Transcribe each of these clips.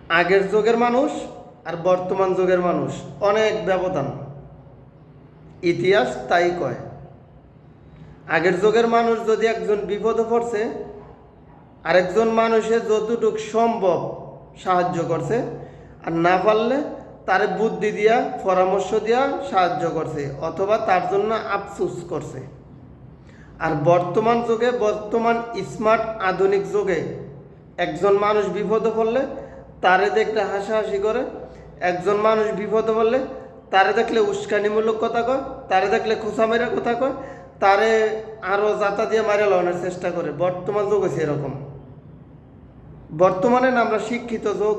আগের যুগের মানুষ আর বর্তমান যুগের মানুষ অনেক ব্যবধান, ইতিহাস তাই কয়। আগের যুগের মানুষ যদি একজন বিপদে পড়ছে, আরেকজন মানুষের যতটুকু সম্ভব সাহায্য করছে, আর না পারলে তার বুদ্ধি দিয়া পরামর্শ দিয়া সাহায্য করছে অথবা তার জন্য আফসোস করছে। আর বর্তমান যুগে, বর্তমান স্মার্ট আধুনিক যুগে একজন মানুষ বিপদে পড়লে তারে দেখলে হাসাহাসি করে, একজন মানুষ বিপদে পড়লে তারে দেখলে উস্কানিমূলক কথা কয়, তারে দেখলে খোঁচা মেরা কথা কয়, তারে আরও জাতা দিয়ে মারে লাগানোর চেষ্টা করে। বর্তমান যুগ হচ্ছে এরকম। বর্তমানে না আমরা শিক্ষিত যুগ,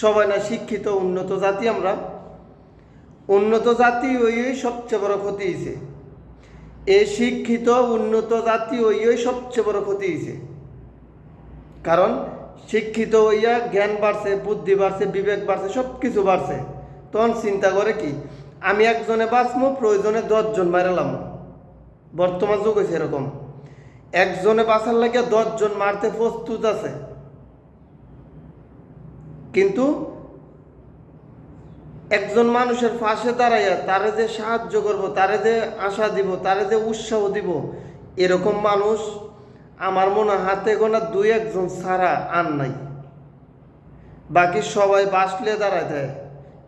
সবাই না শিক্ষিত উন্নত জাতি। আমরা উন্নত জাতি ওই সবচেয়ে বড় ক্ষতি হয়েছে। এই শিক্ষিত উন্নত জাতি ওই সবচেয়ে বড় ক্ষতি হয়েছে। কারণ শিক্ষিত হইয়া জ্ঞান বাড়ছে, বুদ্ধি বাড়ছে, বিবেক বাড়ছে, সব কিছু বাড়ছে। তখন চিন্তা করে কি, আমি একজনে বাঁচবো, প্রয়োজনে 10 জন মারালাম। বর্তমান যুগ হয়েছে এরকম, একজনে বাঁচার লাগে 10 জন মারতে প্রস্তুত আছে। কিন্তু একজন মানুষের পাশে দাঁড়াইয়া তারে যে সাহায্য করব, তারে যে আশা দিব, তারে যে উৎসাহ দিব, এরকম মানুষ আমার মনে হাতে গোনা 2-1 জন ছাড়া আর নাই। বাকি সবাই বাসলে দাঁড়ায় দেয়,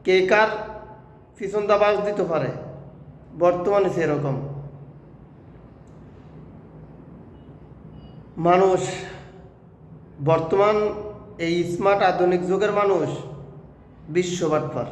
কে কার পিছনটা বাস দিতে পারে। বর্তমানে সেরকম মানুষ, বর্তমান এই স্মার্ট আধুনিক যুগের মানুষ বিশ্ববাটপার।